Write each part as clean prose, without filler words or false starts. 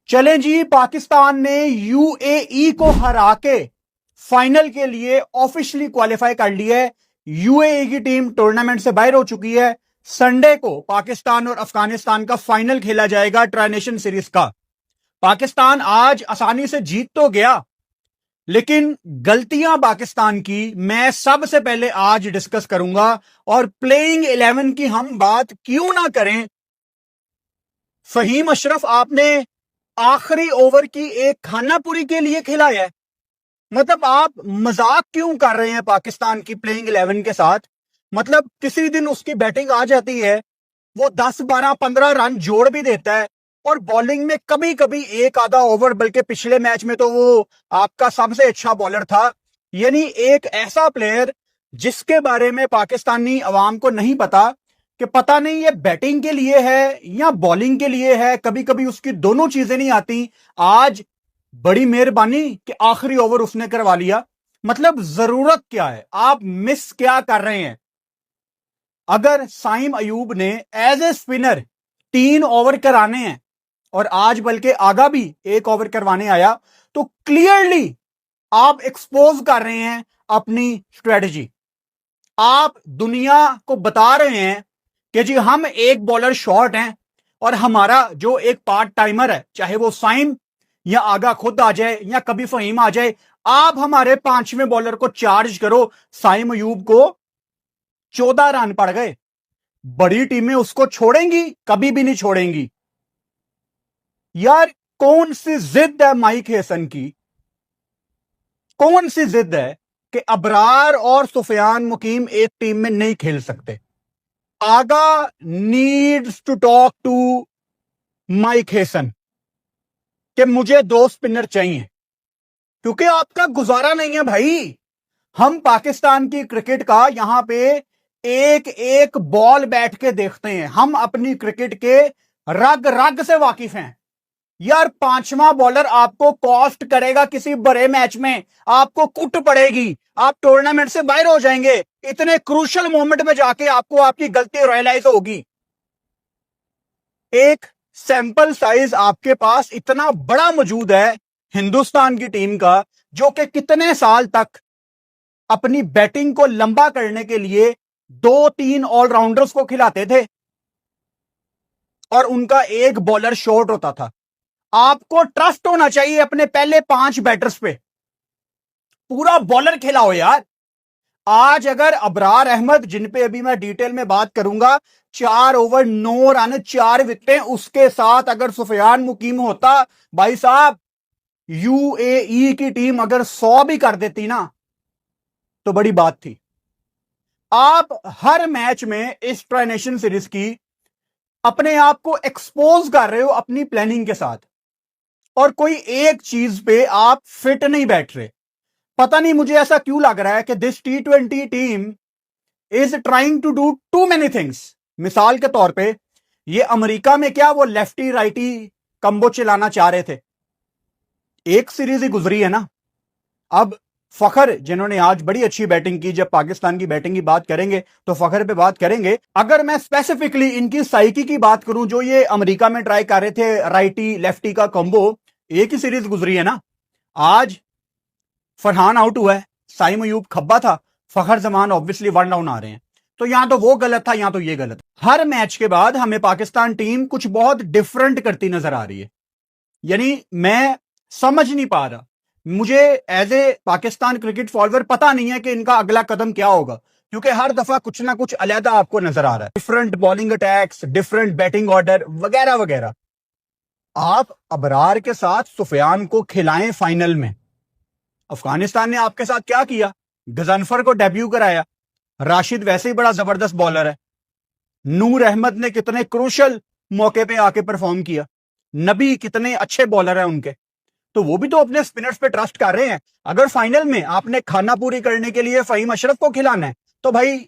चलें जी, पाकिस्तान ने यूएई को हरा के फाइनल के लिए ऑफिशियली क्वालिफाई कर लिया है। यूएई की टीम टूर्नामेंट से बाहर हो चुकी है। संडे को पाकिस्तान और अफगानिस्तान का फाइनल खेला जाएगा ट्राई नेशन सीरीज का। पाकिस्तान आज आसानी से जीत तो गया, लेकिन गलतियां पाकिस्तान की मैं सबसे पहले आज डिस्कस करूंगा। और प्लेइंग 11 की हम बात क्यों ना करें। फहीम अशरफ आपने आखिरी ओवर की एक खानापुरी के लिए खिलाया है। मतलब आप मजाक क्यों कर रहे हैं पाकिस्तान की प्लेइंग 11 के साथ। मतलब किसी दिन उसकी बैटिंग आ जाती है, वो 10 12 15 रन जोड़ भी देता है, और बॉलिंग में कभी कभी एक आधा ओवर, बल्कि पिछले मैच में तो वो आपका सबसे अच्छा बॉलर था। यानी एक ऐसा प्लेयर जिसके बारे में पाकिस्तानी अवाम को नहीं पता कि पता नहीं ये बैटिंग के लिए है या बॉलिंग के लिए है, कभी कभी उसकी दोनों चीजें नहीं आती। आज बड़ी मेहरबानी कि आखिरी ओवर उसने करवा लिया। मतलब जरूरत क्या है, आप मिस क्या कर रहे हैं। अगर साइम अयूब ने एज ए स्पिनर 3 ओवर कराने हैं और आज बल्कि आगा भी 1 ओवर करवाने आया, तो क्लियरली आप एक्सपोज कर रहे हैं अपनी स्ट्रेटजी। आप दुनिया को बता रहे हैं कि जी हम एक बॉलर शॉर्ट हैं और हमारा जो एक पार्ट टाइमर है, चाहे वो साइम या आगा खुद आ जाए या कभी फहीम आ जाए, आप हमारे 5वें बॉलर को चार्ज करो। साइम अयूब को 14 रन पड़ गए। बड़ी टीमें उसको छोड़ेंगी? कभी भी नहीं छोड़ेंगी। यार कौन सी जिद है माइक हेसन की, कौन सी जिद है कि अबरार और सुफियान मुकीम एक टीम में नहीं खेल सकते। Agha needs to talk to Mike Hesson कि मुझे 2 स्पिनर चाहिए, क्योंकि आपका गुजारा नहीं है भाई। हम पाकिस्तान की क्रिकेट का यहां पे एक एक बॉल बैठ के देखते हैं। हम अपनी क्रिकेट के रग रग से वाकिफ हैं। यार 5वां बॉलर आपको कॉस्ट करेगा किसी बड़े मैच में, आपको कुट पड़ेगी, आप टूर्नामेंट से बाहर हो जाएंगे। इतने क्रूशल मोमेंट में जाके आपको आपकी गलती रियलाइज होगी। एक सैंपल साइज आपके पास इतना बड़ा मौजूद है हिंदुस्तान की टीम का, जो कि कितने साल तक अपनी बैटिंग को लंबा करने के लिए 2-3 ऑलराउंडर्स को खिलाते थे और उनका एक बॉलर शॉर्ट होता था। आपको ट्रस्ट होना चाहिए अपने पहले 5 बैटर्स पे। पूरा बॉलर खिलाओ यार। आज अगर अबरार अहमद, जिन पे अभी मैं डिटेल में बात करूंगा, 4 ओवर 9 रन 4 विकेटें, उसके साथ अगर सुफियान मुकीम होता, भाई साहब यूएई की टीम अगर 100 भी कर देती ना तो बड़ी बात थी। आप हर मैच में इस ट्राई नेशन सीरीज की अपने आप को एक्सपोज कर रहे हो अपनी प्लानिंग के साथ, और कोई एक चीज पे आप फिट नहीं बैठ रहे। पता नहीं मुझे ऐसा क्यों लग रहा है कि this T20 team is trying to do too many things. मिसाल के तौर पे ये अमेरिका में क्या वो लेफ्टी राइटी कंबो चलाना चाह रहे थे, एक सीरीज ही गुजरी है ना। अब फखर जिन्होंने आज बड़ी अच्छी बैटिंग की, जब पाकिस्तान की बैटिंग की बात करेंगे तो फखर पे बात करेंगे। अगर मैं स्पेसिफिकली इनकी साइकी की बात करूं, जो ये अमेरिका में ट्राई कर रहे थे राइटी लेफ्टी का कॉम्बो, एक ही सीरीज गुजरी है ना। आज फरहान आउट हुआ है, साइम अयूब खब्बा था, फखर जमान ऑब्वियसली 1 डाउन आ रहे हैं। तो यहां तो वो गलत था, यहां तो ये गलत। हर मैच के बाद हमें पाकिस्तान टीम कुछ बहुत डिफरेंट करती नजर आ रही है। यानी मैं समझ नहीं पा रहा, मुझे as a Pakistan cricket follower पता नहीं है कि इनका अगला कदम क्या होगा, क्योंकि हर दफा कुछ ना कुछ अलग आपको नजर आ रहा है। Different bowling attacks, different batting order वगैरह वगैरह। आप अबरार के साथ सुफियान को खिलाएं फाइनल में। अफगानिस्तान ने आपके साथ क्या किया, गजनफर को डेब्यू कराया। राशिद वैसे ही बड़ा जबरदस्त बॉलर है। नूर अहमद ने कितने क्रूशल मौके पे आके परफॉर्म किया। नबी कितने अच्छे बॉलर हैं उनके, तो वो भी तो अपने स्पिनर्स पे ट्रस्ट कर रहे हैं। अगर फाइनल में आपने खाना पूरी करने के लिए फहीम अशरफ को खिलाना है, तो भाई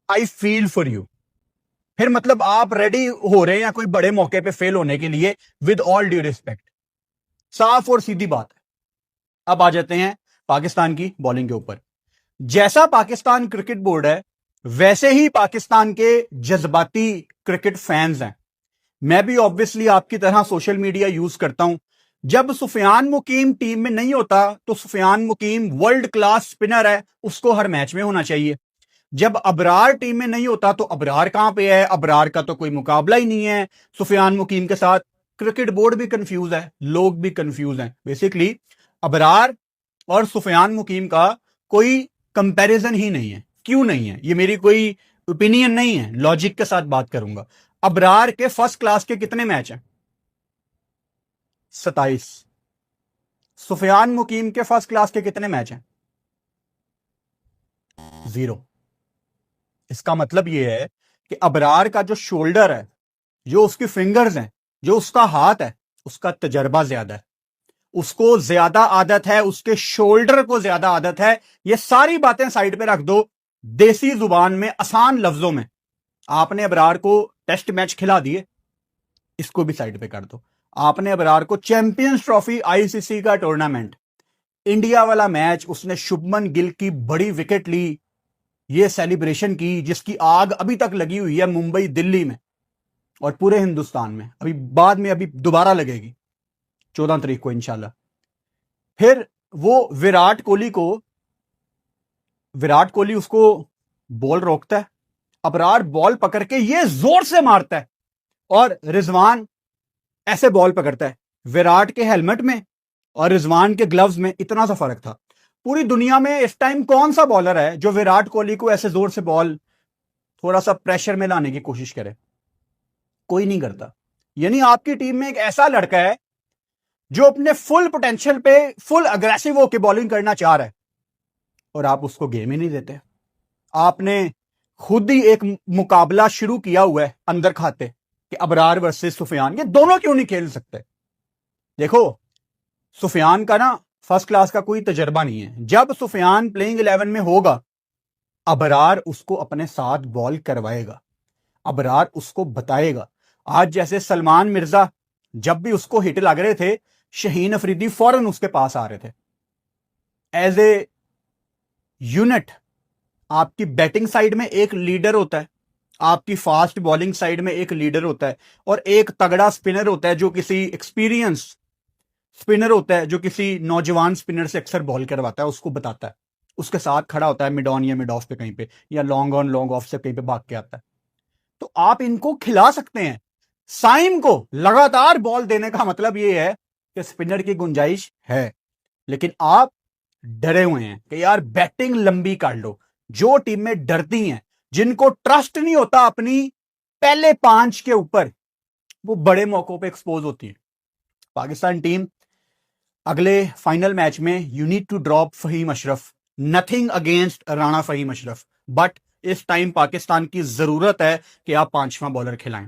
आई फील फॉर यू। फिर मतलब आप रेडी हो रहे हैं या कोई बड़े मौके पे फेल होने के लिए, विद ऑल ड्यू रिस्पेक्ट। साफ और सीधी बात है। अब आ जाते हैं पाकिस्तान की बॉलिंग के ऊपर। जैसा पाकिस्तान क्रिकेट बोर्ड है, वैसे ही पाकिस्तान के जज्बाती क्रिकेट फैंस हैं। मैं भी ऑब्वियसली आपकी तरह सोशल मीडिया यूज करता हूं। जब सुफियान मुकीम टीम में नहीं होता तो सुफियान मुकीम वर्ल्ड क्लास स्पिनर है, उसको हर मैच में होना चाहिए। जब अबरार टीम में नहीं होता तो अबरार कहां पे है? अबरार का तो कोई मुकाबला ही नहीं है सुफियान मुकीम के साथ। क्रिकेट बोर्ड भी कंफ्यूज है, लोग भी कंफ्यूज हैं। बेसिकली अबरार और सुफियान मुकीम का कोई कंपैरिजन ही नहीं है। क्यों नहीं है? ये मेरी कोई ओपिनियन नहीं है, लॉजिक के साथ बात करूंगा। अबरार के फर्स्ट क्लास के कितने मैच हैं? 27। सुफियान मुकीम के फर्स्ट क्लास के कितने मैच हैं? 0। इसका मतलब यह है कि अबरार का जो शोल्डर है, जो उसकी फिंगर्स हैं, जो उसका हाथ है, उसका तजर्बा ज्यादा है, उसको ज्यादा आदत है, उसके शोल्डर को ज्यादा आदत है। ये सारी बातें साइड पे रख दो, देसी जुबान में आसान लफ्जों में आपने अबरार को टेस्ट मैच खिला दिए, इसको भी साइड पे कर दो। आपने अबरार को चैंपियंस ट्रॉफी आईसीसी का टूर्नामेंट, इंडिया वाला मैच, उसने शुभमन गिल की बड़ी विकेट ली, ये सेलिब्रेशन की जिसकी आग अभी तक लगी हुई है मुंबई, दिल्ली में और पूरे हिंदुस्तान में। अभी बाद में अभी दोबारा लगेगी 14 तारीख को इंशाल्लाह। फिर वो विराट कोहली उसको बॉल रोकता है, अबरार बॉल पकड़ के ये जोर से मारता है और रिजवान ऐसे बॉल पकड़ता है। विराट के हेलमेट में और रिजवान के ग्लव्स में इतना सा फर्क था। पूरी दुनिया में इस टाइम कौन सा बॉलर है जो विराट कोहली को ऐसे जोर से बॉल थोड़ा सा प्रेशर में लाने की कोशिश करे? कोई नहीं करता। यानी आपकी टीम में एक ऐसा लड़का है जो अपने फुल पोटेंशियल पे फुल अग्रेसिव होकर बॉलिंग करना चाह रहा है और आप उसको गेम ही नहीं देते। आपने खुद ही एक मुकाबला शुरू किया हुआ है अंदर खाते कि अबरार वर्सेस सुफियान, ये दोनों क्यों नहीं खेल सकते? देखो, सुफियान का ना फर्स्ट क्लास का कोई तजर्बा नहीं है। जब सुफियान प्लेइंग 11 में होगा, अबरार उसको अपने साथ बॉल करवाएगा, अबरार उसको बताएगा। आज जैसे सलमान मिर्जा जब भी उसको हिट लग रहे थे, शहीन अफरीदी फौरन उसके पास आ रहे थे। एज ए यूनिट आपकी बैटिंग साइड में एक लीडर होता है, आपकी फास्ट बॉलिंग साइड में एक लीडर होता है और एक तगड़ा स्पिनर होता है जो किसी एक्सपीरियंस स्पिनर होता है, जो किसी नौजवान स्पिनर से अक्सर बॉल करवाता है, उसको बताता है, उसके साथ खड़ा होता है मिड ऑन या मिड ऑफ पे कहीं पे, या लॉन्ग ऑन लॉन्ग ऑफ से कहीं पे भाग के आता है। तो आप इनको खिला सकते हैं। साइम को लगातार बॉल देने का मतलब यह है कि स्पिनर की गुंजाइश है, लेकिन आप डरे हुए हैं कि यार बैटिंग लंबी कर लो। जो टीमें डरती हैं, जिनको ट्रस्ट नहीं होता अपनी पहले 5 के ऊपर, वो बड़े मौकों पे एक्सपोज होती है। पाकिस्तान टीम अगले फाइनल मैच में you need to drop Fahim Ashraf. Nothing against Rana Fahim Ashraf, but इस टाइम पाकिस्तान की जरूरत है कि आप 5वां बॉलर खिलाएं।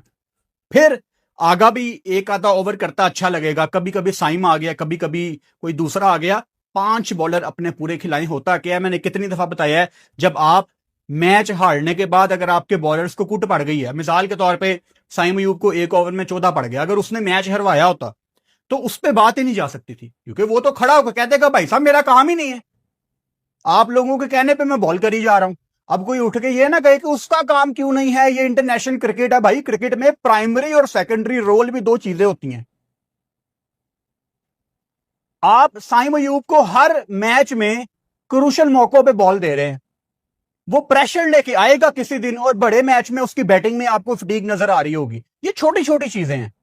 फिर आगा भी एक आधा ओवर करता अच्छा लगेगा, कभी कभी साइम आ गया, कभी कभी कोई दूसरा आ गया, 5 बॉलर अपने पूरे खिलाएं। होता क्या है, मैंने कितनी दफा बताया है, जब आप मैच हारने के बाद अगर आपके बॉलर्स को कुट पड़ गई है, मिसाल के तौर पे साइम अयूब को एक ओवर में 14 पड़ गया, अगर उसने मैच हरवाया होता तो उस पर बात ही नहीं जा सकती थी, क्योंकि वो तो खड़ा होकर कहते देगा भाई साहब मेरा काम ही नहीं है, आप लोगों के कहने पे मैं बॉल कर ही जा रहा हूं। अब कोई उठ के ये ना कहे कि उसका काम क्यों नहीं है, ये इंटरनेशनल क्रिकेट है। भाई क्रिकेट में प्राइमरी और सेकेंडरी रोल भी 2 चीजें होती हैं। आप साइम अयूब को हर मैच में क्रूशल मौकों पे बॉल दे रहे हैं, वो प्रेशर लेके आएगा किसी दिन और बड़े मैच में उसकी बैटिंग में आपको फटीग नजर आ रही होगी। ये छोटी छोटी चीजें हैं,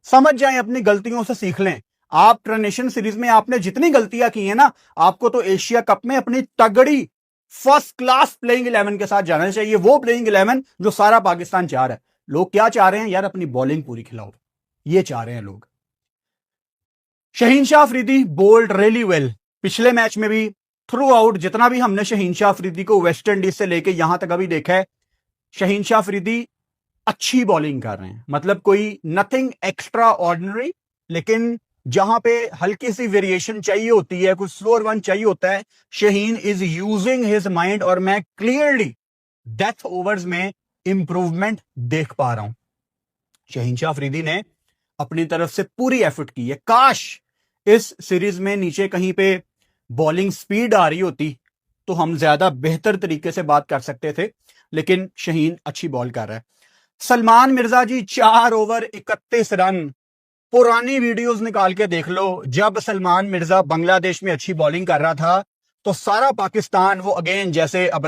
समझ जाएं, अपनी गलतियों से सीख लें। आप ट्रांजिशन सीरीज में आपने जितनी गलतियां की हैं ना, आपको तो एशिया कप में अपनी तगड़ी फर्स्ट क्लास प्लेइंग 11 के साथ जाना चाहिए। वो प्लेइंग 11 जो सारा पाकिस्तान चाह रहा है। लोग क्या चाह रहे हैं यार, अपनी बॉलिंग पूरी खिलाओ, ये चाह रहे हैं लोग। Shaheen Shah Afridi bowled really well. पिछले मैच में भी थ्रू आउट जितना भी हमने शहीन शाह अफरीदी को वेस्ट इंडीज से लेके यहां तक अभी देखा है, शहीन शाह अफरीदी अच्छी बॉलिंग कर रहे हैं। मतलब कोई नथिंग एक्स्ट्रा ऑर्डिनरी, लेकिन जहां पे हल्की सी वेरिएशन चाहिए होती है, कुछ स्लोअर वन चाहिए होता है, Shaheen is using his mind और मैं क्लियरली डेथ ओवर्स में इंप्रूवमेंट देख पा रहा हूं। शहीन शाह अफरीदी ने अपनी तरफ से पूरी एफर्ट की है। काश इस सीरीज में नीचे कहीं पे बॉलिंग स्पीड आ रही होती तो हम ज्यादा बेहतर तरीके से बात कर सकते थे, लेकिन शहीन अच्छी बॉल कर रहा है। सलमान मिर्जा जी 4 ओवर 31 रन। पुरानी वीडियोस निकाल के देख लो, जब सलमान मिर्जा बांग्लादेश में अच्छी बॉलिंग कर रहा था तो सारा पाकिस्तान वो अगेन जैसे अब